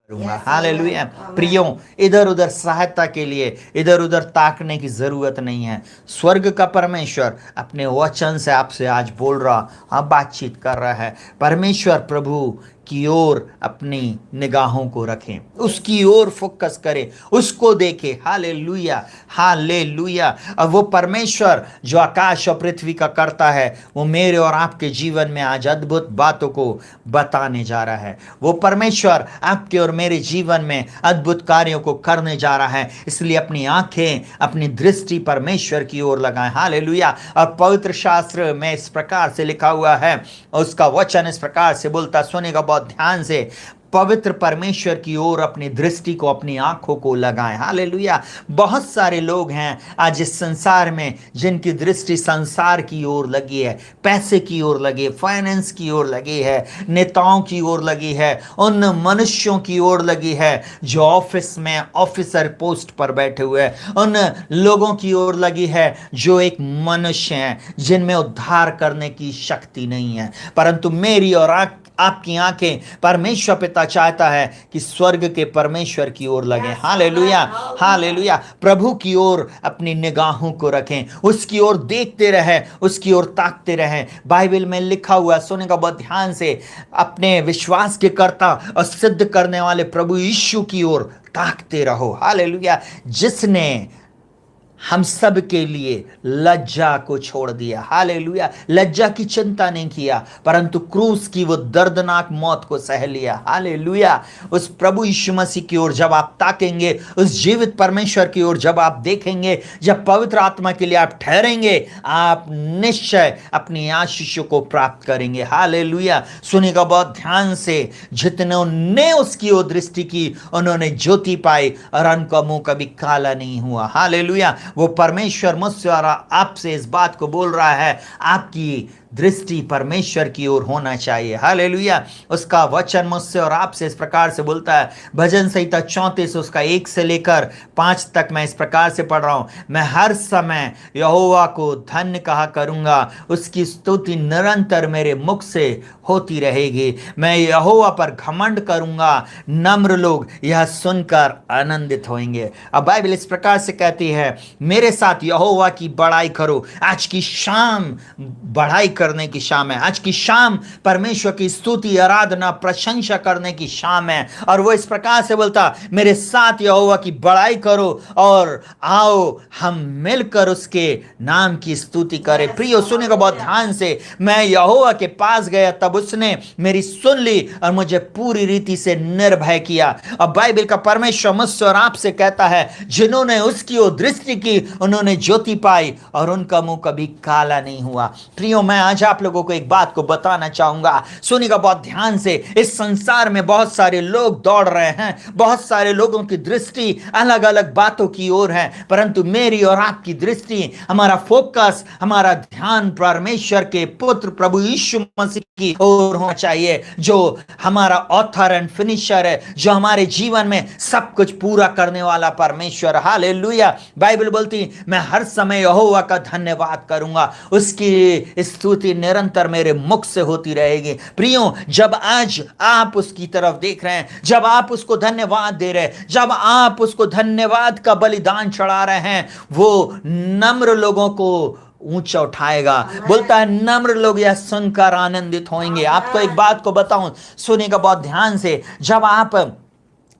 करूंगा। हालेलुया। प्रियो, इधर उधर सहायता के लिए इधर उधर ताकने की जरूरत नहीं है। स्वर्ग का परमेश्वर अपने वचन से आपसे आज बोल रहा, हाँ, बातचीत कर रहा है। परमेश्वर प्रभु की ओर अपनी निगाहों को रखें, उसकी ओर फोकस करें, उसको देखें। Hallelujah, hallelujah. और वो परमेश्वर जो आकाश और पृथ्वी का करता है, वो मेरे और आपके जीवन में आज अद्भुत बातों को बताने जा रहा है। वो परमेश्वर आपके और मेरे जीवन में अद्भुत कार्यों को करने जा रहा है। इसलिए अपनी आंखें, अपनी दृष्टि परमेश्वर की ओर लगाएं। हालेलुया। और पवित्र शास्त्र में इस प्रकार से लिखा हुआ है, उसका वचन इस प्रकार से बोलता, सुनेगा बहुत ध्यान से। पवित्र परमेश्वर की ओर अपनी दृष्टि को, अपनी आंखों को लगाएं। हालेलुया। बहुत सारे लोग हैं आज इस संसार में जिनकी दृष्टि संसार की ओर लगी है, पैसे की ओर लगी है, फाइनेंस की ओर लगी है, नेताओं की ओर लगी है, उन मनुष्यों की ओर लगी है जो ऑफिस में ऑफिसर पोस्ट पर बैठे हुए हैं, उन लोगों की ओर लगी है जो एक मनुष्य हैं, जिनमें उद्धार करने की शक्ति नहीं है। परंतु मेरी और आपकी आंखें परमेश्वर पिता चाहता है कि स्वर्ग के परमेश्वर की ओर लगे। Hallelujah, hallelujah. प्रभु की ओर अपनी निगाहों को रखें, उसकी ओर देखते रहें, उसकी ओर ताकते रहें। बाइबल में लिखा हुआ, सुनेगा बहुत ध्यान से, अपने विश्वास के कर्ता और सिद्ध करने वाले प्रभु यीशु की ओर ताकते रहो। हालेलुया। जिसने हम सब के लिए लज्जा को छोड़ दिया। हालेलुया। लज्जा की चिंता नहीं किया, परंतु क्रूस की वो दर्दनाक मौत को सह लिया। हालेलुया। उस प्रभु यीशु मसीह की ओर जब आप ताकेंगे, उस जीवित परमेश्वर की ओर जब आप देखेंगे, जब पवित्र आत्मा के लिए आप ठहरेंगे, आप निश्चय अपनी आशीषों को प्राप्त करेंगे। हालेलुया। सुनिएगा बहुत ध्यान से, जितने उसकी ओर दृष्टि की, उन्होंने ज्योति पाई और उनका मुंह कभी काला नहीं हुआ। हालेलुया। वो परमेश्वर मुझसे और आपसे इस बात को बोल रहा है, आपकी दृष्टि परमेश्वर की ओर होना चाहिए। हालेलुया। उसका वचन मुझसे और आपसे इस प्रकार से बोलता है, भजन संहिता 34 उसका 1 से लेकर 5 तक मैं इस प्रकार से पढ़ रहा हूं, मैं हर समय यहोवा को धन्य कहा करूंगा, उसकी स्तुति निरंतर मेरे मुख से होती रहेगी। मैं यहोवा पर घमंड करूंगा, नम्र लोग यह सुनकर आनंदित होंगे। अब बाइबल इस प्रकार से कहती है, मेरे साथ यहोवा की बड़ाई करो। आज की शाम बढ़ाई करने की शाम है। आज की शाम परमेश्वर की स्तुति, आराधना, प्रशंसा करने की शाम है। और वो इस प्रकार से बोलता, मेरे साथ यहोवा की बड़ाई करो और आओ हम मिलकर उसके नाम की स्तुति करें। प्रियो, सुनेगा बहुत ध्यान से, मैं यहोवा के पास गया, तब उसने मेरी सुन ली और मुझे पूरी रीति से निर्भय किया। अब बाइबल का परमेश्वर मुझसे और आपसे कहता है, जिन्होंने उसकी ओर दृष्टि की, उन्होंने ज्योति पाई और उनका मुंह कभी काला नहीं हुआ। प्रियो, मैं आज आप लोगों को एक बात को बताना चाहूंगा, सुनिएगा बहुत ध्यान से। इस संसार में बहुत सारे लोग दौड़ रहे हैं, बहुत सारे लोगों की दृष्टि अलग अलग बातों की ओर है, परंतु मेरी और आपकी दृष्टि, हमारा फोकस, हमारा ध्यान परमेश्वर के पुत्र प्रभु यीशु मसीह की ओर होना चाहिए, जो हमारा ऑथर एंड फिनिशर है, जो हमारे जीवन में सब कुछ पूरा करने वाला परमेश्वर। हालेलुया। बाइबल बोलती, मैं हर समय यहोवा का धन्यवाद करूंगा, उसकी स्तुति निरंतर मेरे मुख से होती रहेगी। प्रियो, जब आज आप उसकी तरफ देख रहे हैं, जब आप उसको धन्यवाद दे रहे हैं, जब आप उसको धन्यवाद का बलिदान चढ़ा रहे हैं, वो नम्र लोगों को ऊंचा उठाएगा। बोलता है, नम्र लोग यह सुनकर आनंदित होंगे। आपको एक बात को बताऊं, सुनिएगा बहुत ध्यान से, जब आप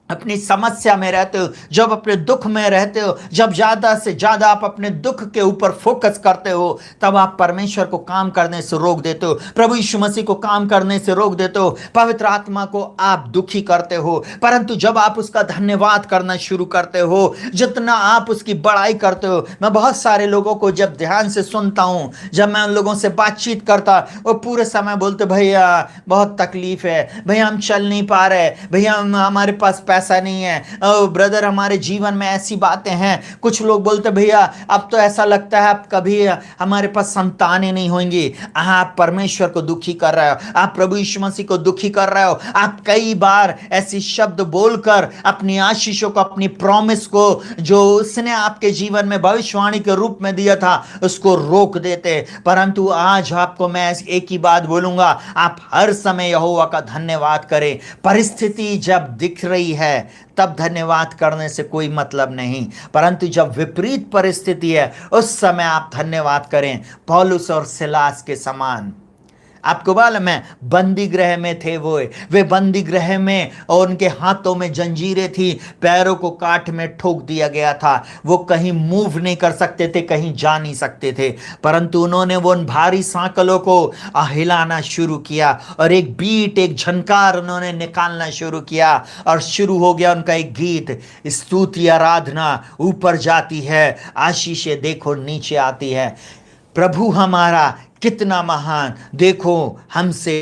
अपनी समस्या में रहते हो, जब अपने दुख में रहते हो, जब ज्यादा से ज्यादा आप अपने दुख के ऊपर फोकस करते हो, तब आप परमेश्वर को काम करने से रोक देते हो, प्रभु यीशु मसीह को काम करने से रोक देते हो, पवित्र आत्मा को आप दुखी करते हो। परंतु जब आप उसका धन्यवाद करना शुरू करते हो, जितना आप उसकी बड़ाई करते हो, मैं बहुत सारे लोगों को जब ध्यान से सुनता हूं, जब मैं उन लोगों से बातचीत करता, वो पूरे समय बोलते, भैया बहुत तकलीफ है, भैया हम चल नहीं पा रहे, भैया हमारे पास ऐसा नहीं है। ओ ब्रदर, हमारे जीवन में ऐसी बातें हैं, कुछ लोग बोलते भैया अब तो ऐसा लगता है अब कभी हमारे पास संतानें नहीं होंगी। आप परमेश्वर को दुखी कर रहे हो, आप प्रभु यीशु मसीह को दुखी कर रहे हो। आप कई बार ऐसी शब्द बोलकर अपनी आशीषों को, अपनी प्रॉमिस को जो उसने आपके जीवन में भविष्यवाणी के रूप में दिया था उसको रोक देते। परंतु आज आपको मैं एक ही बात बोलूंगा, आप हर समय यहोवा का धन्यवाद करें। परिस्थिति जब दिख रही है तब धन्यवाद करने से कोई मतलब नहीं, परंतु जब विपरीत परिस्थिति है उस समय आप धन्यवाद करें, पौलुस और सिलास के समान। आपको मालूम है बंदी गृह में थे वे बंदी गृह में, और उनके हाथों में जंजीरें थी, पैरों को काठ में ठोक दिया गया था, वो कहीं मूव नहीं कर सकते थे, कहीं जा नहीं सकते थे, परंतु उन्होंने वो उन भारी सांकलों को हिलाना शुरू किया और एक बीट, एक झनकार उन्होंने निकालना शुरू किया और शुरू हो गया उनका एक गीत। स्तुति आराधना ऊपर जाती है, आशीषें देखो नीचे आती है। प्रभु हमारा कितना महान, देखो हमसे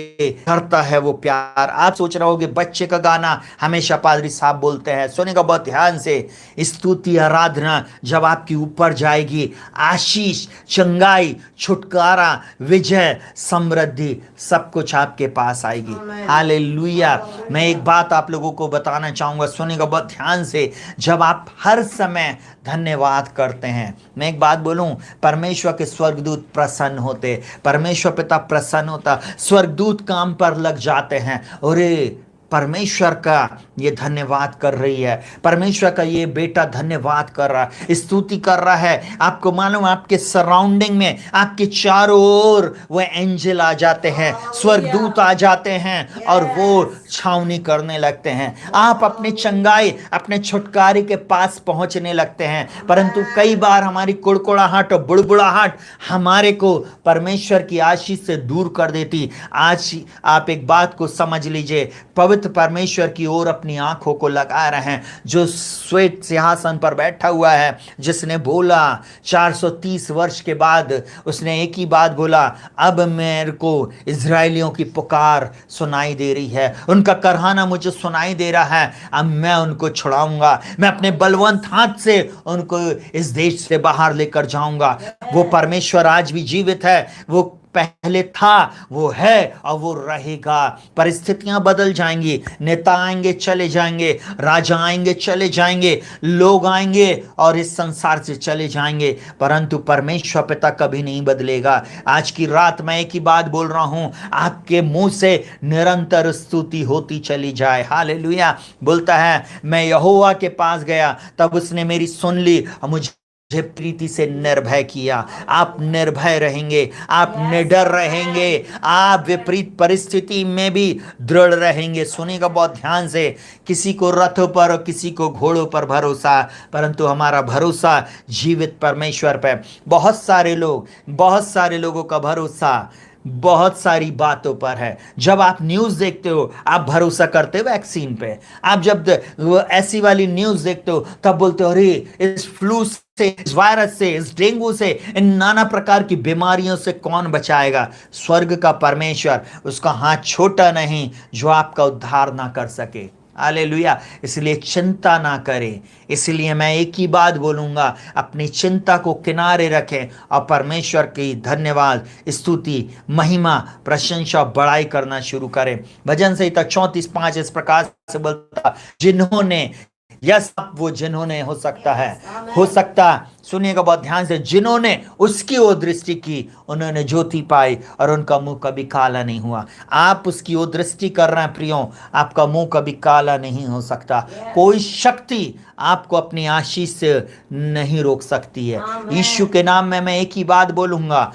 करता है वो प्यार। आप सोच रहे होगे बच्चे का गाना हमेशा पादरी साहब बोलते हैं, सुनेगा बहुत ध्यान से। स्तुति आराधना जब आपकी ऊपर जाएगी, आशीष, चंगाई, छुटकारा, विजय, समृद्धि सब कुछ आपके पास आएगी। हालेलुया। मैं एक बात आप लोगों को बताना चाहूंगा, सुनेगा बहुत ध्यान से। जब आप हर समय धन्यवाद करते हैं, मैं एक बात बोलूं, परमेश्वर के स्वर्गदूत प्रसन्न होते, परमेश्वर पिता प्रसन्न होता, स्वर्गदूत काम पर लग जाते हैं। और परमेश्वर का ये धन्यवाद कर रही है, परमेश्वर का ये बेटा धन्यवाद कर रहा है, स्तुति कर रहा है। आपको मालूम, आपके सराउंडिंग में, आपके चारों ओर वो एंजल आ जाते हैं, स्वर्गदूत आ जाते हैं और वो छावनी करने लगते हैं। आप अपने चंगाई, अपने छुटकारे के पास पहुंचने लगते हैं, परंतु कई बार हमारी कुड़कुड़ाहट और बुड़बुड़ाहट हमारे को परमेश्वर की आशीष से दूर कर देती। आज आप एक बात को समझ लीजिए, पवित्र परमेश्वर की ओर अपनी आंखों को लगा रहे हैं, जो श्वेत सिंहासन पर बैठा हुआ है, जिसने बोला 430 वर्ष के बाद उसने एक ही बात बोला, अब मेरे को इजरायलियों की पुकार सुनाई दे रही है, उनका करहाना मुझे सुनाई दे रहा है, अब मैं उनको छुड़ाऊंगा, मैं अपने बलवंत हाथ से उनको इस देश से बाहर लेकर जाऊंगा। वो परमेश्वर आज भी जीवित है, वो पहले था, वो है और वो रहेगा। परिस्थितियां बदल जाएंगी, नेता आएंगे चले जाएंगे, राजा आएंगे चले जाएंगे, लोग आएंगे और इस संसार से चले जाएंगे, परंतु परमेश्वर पिता कभी नहीं बदलेगा। आज की रात मैं एक ही बात बोल रहा हूं, आपके मुंह से निरंतर स्तुति होती चली जाए। हालेलुया। बोलता है मैं यहोवा के पास गया, तब उसने मेरी सुन ली और मुझे प्रीति से निर्भय किया। आप निर्भय रहेंगे, आप निडर रहेंगे, आप विपरीत परिस्थिति में भी दृढ़ रहेंगे। सुनिएगा बहुत ध्यान से, किसी को रथों पर और किसी को घोड़ों पर भरोसा, परंतु हमारा भरोसा जीवित परमेश्वर पे। बहुत सारे लोगों का भरोसा बहुत सारी बातों पर है। जब आप न्यूज़ देखते हो आप भरोसा करते हो वैक्सीन पे, आप जब ऐसी वाली न्यूज़ देखते हो तब बोलते हो अरे इस फ्लू से, इस वायरस से, इस डेंगू से, इन नाना प्रकार की बीमारियों से कौन बचाएगा? स्वर्ग का परमेश्वर, उसका हाथ छोटा नहीं जो आपका उद्धार ना कर सके। हालेलुया। इसलिए चिंता ना करें। इसलिए मैं एक ही बात बोलूंगा, अपनी चिंता को किनारे रखें और परमेश्वर की धन्यवाद, स्तुति, महिमा, प्रशंसा, बड़ाई करना शुरू करें। भजन संहिता 34:5 इस प्रकार से बोलता, जिन्होंने, यस वो जिन्होंने हो सकता, सुनिएगा बहुत ध्यान से, जिन्होंने उसकी ओर दृष्टि की उन्होंने ज्योति पाई और उनका मुंह कभी काला नहीं हुआ। आप उसकी ओर दृष्टि कर रहे हैं प्रियो, आपका मुंह कभी काला नहीं हो सकता। कोई शक्ति आपको अपनी आशीष से नहीं रोक सकती है। यीशु के नाम में मैं एक ही बात बोलूंगा,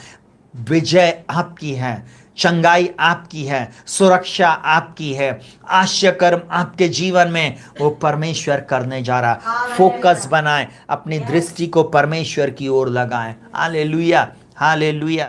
विजय आपकी है, चंगाई आपकी है, सुरक्षा आपकी है, आश्चर्य कर्म आपके जीवन में वो परमेश्वर करने जा रहा। फोकस बनाएं, अपनी दृष्टि को परमेश्वर की ओर लगाएं। Hallelujah, hallelujah.